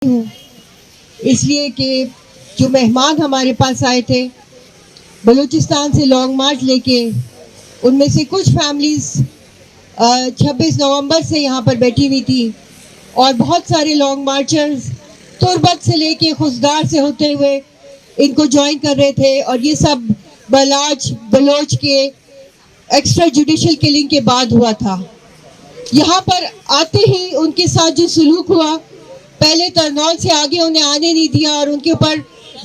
ہوں اس لیے کہ جو مہمان ہمارے پاس آئے تھے بلوچستان سے لانگ مارچ لے کے، ان میں سے کچھ فیملیز 26 نومبر سے یہاں پر بیٹھی ہوئی تھی اور بہت سارے لانگ مارچرز تربت سے لے کے خزدار سے ہوتے ہوئے ان کو جوائن کر رہے تھے، اور یہ سب بلوچ کے ایکسٹرا جوڈیشل کلنگ کے بعد ہوا تھا۔ یہاں پر آتے ہی ان کے ساتھ جو سلوک ہوا، پہلے ترنول سے آگے انہیں آنے نہیں دیا اور ان کے اوپر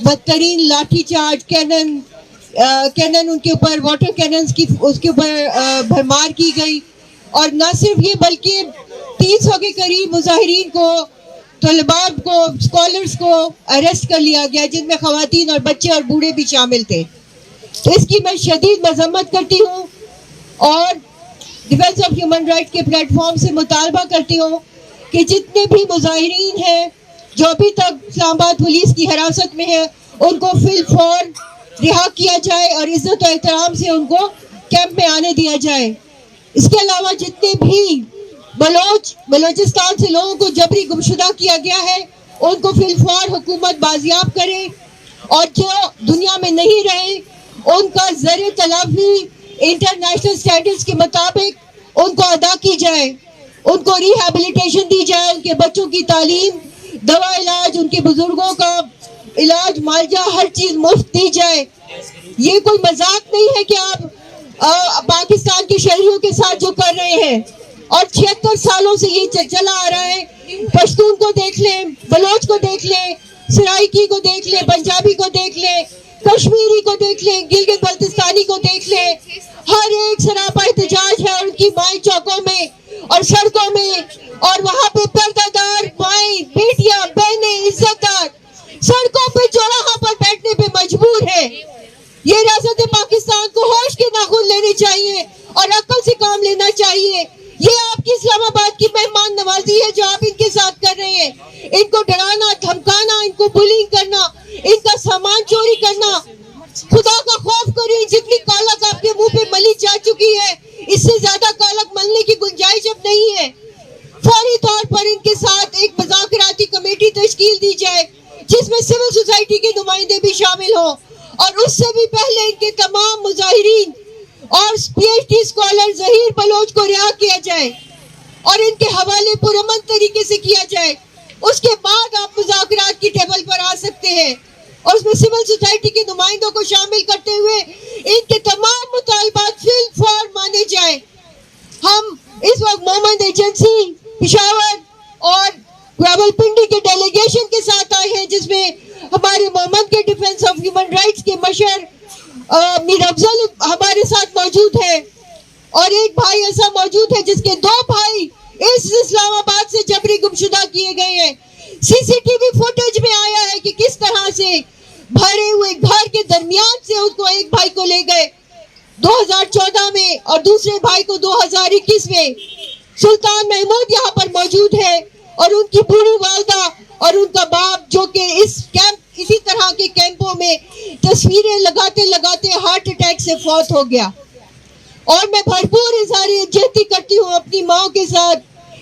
بدترین لاٹھی چارج، کینن ان کے اوپر واٹر کیننز کی اس کے اوپر بھرمار کی گئی، اور نہ صرف یہ بلکہ 300 کے قریب مظاہرین کو، طلباء کو، اسکالرز کو اریسٹ کر لیا گیا، جن میں خواتین اور بچے اور بوڑھے بھی شامل تھے۔ تو اس کی میں شدید مذمت کرتی ہوں اور ڈیفینس آف ہیومن رائٹس کے پلیٹ فارم سے مطالبہ کرتی ہوں کہ جتنے بھی مظاہرین ہیں جو ابھی تک اسلام آباد پولیس کی حراست میں ہیں، ان کو فی الفور رہا کیا جائے اور عزت و احترام سے ان کو کیمپ میں آنے دیا جائے۔ اس کے علاوہ جتنے بھی بلوچستان سے لوگوں کو جبری گمشدہ کیا گیا ہے، ان کو فی الفور حکومت بازیاب کرے، اور جو دنیا میں نہیں رہے ان کا زر تلافی انٹرنیشنل سٹینڈرڈز کے مطابق ان کو ادا کی جائے، ان کو ریہیبلیٹیشن دی جائے، ان کے بچوں کی تعلیم، دوا علاج، ان کے بزرگوں کا علاج، معالجہ، ہر چیز مفت دی جائے۔ یہ کوئی مذاق نہیں ہے کہ آپ پاکستان کے شہریوں کے ساتھ جو کر رہے ہیں، اور 76 سالوں سے یہ چلا آ رہا ہے۔ پشتون کو دیکھ لیں، بلوچ کو دیکھ لیں، سرائکی کو دیکھ لیں، پنجابی کو دیکھ لیں، کشمیری کو دیکھ لیں، گلگت بلتستانی کو دیکھ لیں، ہر ایک سراپا احتجاج ہے ان کی مائیں چوکوں میں اور سڑکوں میں، اور وہاں پہ پردہ دار مائیں، بیٹیاں، بہنیں، عزت دار سڑکوں پہ چوراہوں پر بیٹھنے پہ مجبور ہے۔ یہ ریاست پاکستان کو ہوش کے ناخن لینے چاہیے اور عقل سے کام لینا چاہیے۔ یہ آپ کی اسلام آباد کی مہمان نوازی ہے جو آپ ان کے ساتھ کر رہے ہیں، ان کو ڈرانا، دھمکانا، ان کو بلنگ کرنا، ان کا سامان چوری کرنا۔ خدا کا خوف کریں، جتنی کالک آپ کے منہ پہ ملی جا چکی ہے، اس سے زیادہ کالک ملنے کی گنجائش اب نہیں ہے۔ فوری طور پر ان کے ساتھ ایک مذاکراتی کمیٹی تشکیل دی جائے جس میں سول سوسائٹی کے نمائندے بھی شامل ہوں، اور اس سے بھی پہلے ان کے تمام مظاہرین اور P H D scholar Zaheer Baloch کو رہا کیا جائے اور ان کے حوالے پرامن طریقے سے کیا جائے۔ اس کے بعد آپ مذاکرات کی ٹیبل پر آ سکتے ہیں، اور اس میں سول سوسائٹی کے نمائندوں کو شامل کرتے ہوئے ان کے تمام مطالبات فی الفور مانے جائیں۔ ہم اس وقت مومند ایجنسی پشاور اور راولپنڈی کے ڈیلیگیشن کے ساتھ آئے ہیں، جس میں ہمارے مومند کے ڈیفینس آف ہیومن رائٹس کے مشر میر افضل ہمارے ساتھ موجود ہے، اور ایک بھائی ایسا موجود ہے جس کے 2 بھائی اس اسلام آباد سے جبری گمشدہ کیے گئے ہیں۔ سی سی ٹی وی فوٹیج میں آیا ہے کہ کس طرح سے بھرے ہوئے گھر کے درمیان سے اس کو ایک بھائی کو لے گئے 2014 میں اور دوسرے بھائی کو 2021 میں۔ سلطان محمود یہاں پر موجود ہے، اور ان کی بوڑھی والدہ اور ان کا باپ جو کہ اسی طرح کے کیمپوں میں تصویریں لگاتے لگاتے ہارٹ اٹیک سے فوت ہو گیا۔ اور میں بھرپور اظہار یکجہتی کرتی ہوں اپنی ماں کے ساتھ،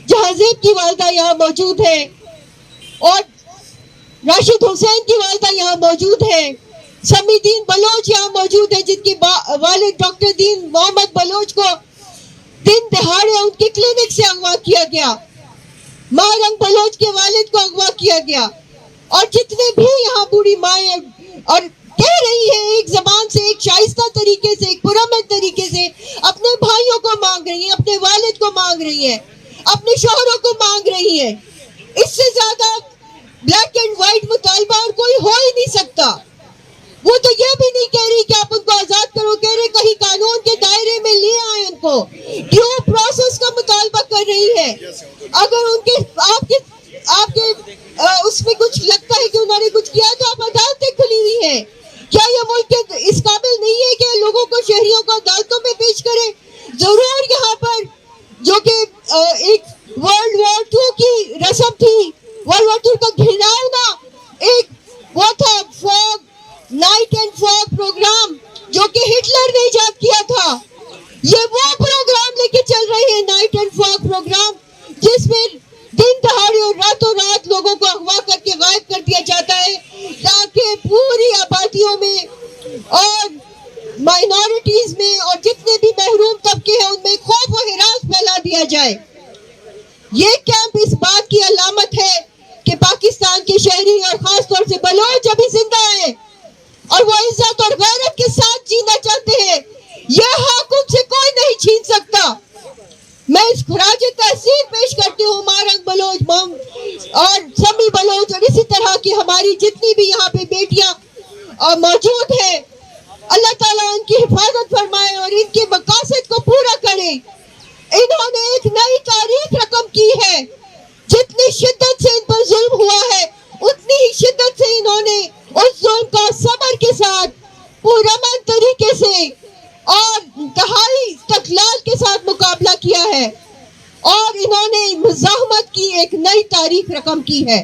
جہاں زیب کی والدہ یہاں موجود ہے اور راشد حسین کی والدہ یہاں موجود ہے، سمی دین بلوچ یہاں موجود ہے جن کے والد ڈاکٹر دین محمد بلوچ کو دن دہاڑے ان کے کلینک سے اغوا کیا گیا، ماہرنگ بلوچ کے والد کو اغوا کیا گیا، اور جتنے بھی یہاں بوڑھی مائیں اور کہہ رہی ہیں ایک زبان سے، ایک شائستہ طریقے سے، ایک پرامن طریقے سے اپنے بھائیوں کو مانگ رہی ہیں، اپنے والد کو مانگ رہی ہیں، اپنے شوہروں کو مانگ رہی ہیں۔ اس سے زیادہ بلیک اینڈ وائٹ مطالبہ اور کوئی ہو ہی نہیں سکتا۔ وہ تو یہ بھی نہیں کہہ رہی کہ آپ ان کو آزاد کرو، کہہ رہے کہیں قانون کے دائرے میں لے آئیں ان کو، ڈیو پروسیس کا مطالبہ کر رہی ہے۔ اگر ان کے آپ کے اس میں کچھ لگتا ہے کہ انہوں نے کچھ کیا تو آپ عدالتیں کھلی ہوئی ہیں۔ کیا یہ ملک اس قابل نہیں ہے کہ لوگوں کو، شہریوں کو عدالتوں میں پیش کرے؟ ضرور یہاں پر جو کہ ایک ورلڈ وار 2 کی رسم تھی، ورلڈ وار 2 کا گھناؤنا ایک وہ تھا fog, night and fog programme جو کہ ہٹلر نے ایجاد کیا تھا، یہ وہ پروگرام لے کے چل رہے ہیں، نائٹ اینڈ فوگ پروگرام، جس میں دن دہاڑے اور راتوں رات لوگوں کو اغوا کر کے آج ابھی زندہ ہیں اور وہ عزت اور غیرت کے ساتھ جینا چاہتے ہیں. یہ حق ان سے کوئی نہیں چھین سکتا. میں اس خراج تحسین پیش کرتی ہوں مارنگ بلوچ اور سمی بلوچ اور اسی طرح کی ہماری جتنی بھی یہاں پہ بیٹیاں موجود ہیں. اللہ تعالیٰ ان کی حفاظت فرمائے اور ان کے مقاصد کو پورا کرے. انہوں نے ایک نئی تاریخ رقم کی ہے. جتنی شدت سے ان پر ظلم ہوا ہے اتنی ہی شدت سے انہوں نے اس ظلم کا صبر کے ساتھ پرامن طریقے سے اور انتہائی استقلال کے ساتھ مقابلہ کیا ہے اور انہوں نے مزاحمت کی ایک نئی تاریخ رقم کی ہے.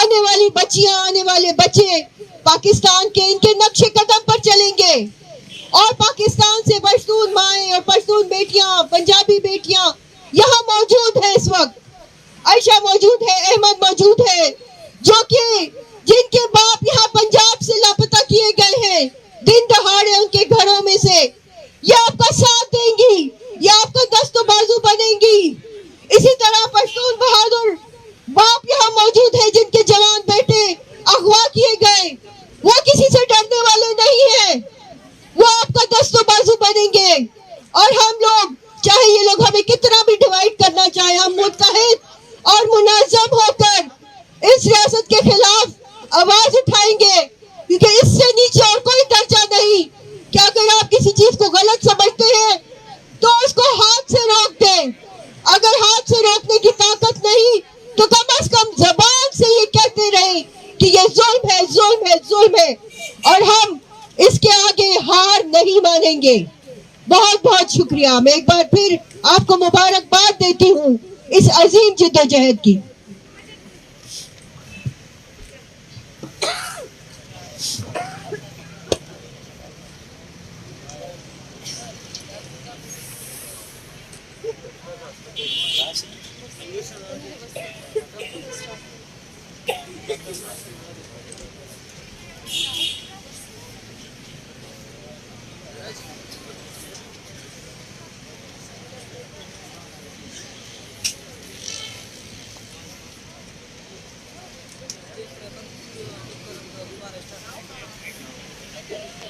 آنے والی بچیاں آنے والے بچے پاکستان کے ان کے نقش قدم پر چلیں گے اور پاکستان سے پشتون مائیں اور پشتون بیٹیاں پنجابی بیٹیاں یہاں موجود ہیں. اس وقت عائشہ موجود ہے, احمد موجود ہے, جو کہ جن کے باپ یہاں پنجاب سے لاپتہ کیے گئے ہیں دن دہاڑے ان کے گھروں میں سے. یہ آپ کا ساتھ دیں گی, یہ آپ کا دست و بازو بنیں گی. اسی طرح پشتون بہادر باپ یہاں موجود ہے جن کے جوان بیٹے اغوا کیے گئے. وہ کسی سے ڈرنے والے نہیں ہیں, وہ آپ کا دست و بازو بنیں گے. اور ہم لوگ چاہے یہ لوگ ہمیں کتنا بھی ڈیوائیڈ کرنا چاہے, ہم متحد اور منظم ہو کر اس ریاست کے خلاف آواز اٹھائیں گے, کیونکہ اس سے نیچے اور کوئی درجہ نہیں کہ اگر آپ کسی چیز کو غلط سمجھتے ہیں تو اس کو ہاتھ سے روک دیں. اگر ہاتھ سے روکنے کی طاقت نہیں تو کم از کم زبان سے یہ کہتے رہیں کہ یہ ظلم ہے, ظلم ہے, ظلم ہے, اور ہم اس کے آگے ہار نہیں مانیں گے. بہت بہت شکریہ. میں ایک بار پھر آپ کو مبارکباد دیتی ہوں اس عظیم جدوجہد کی.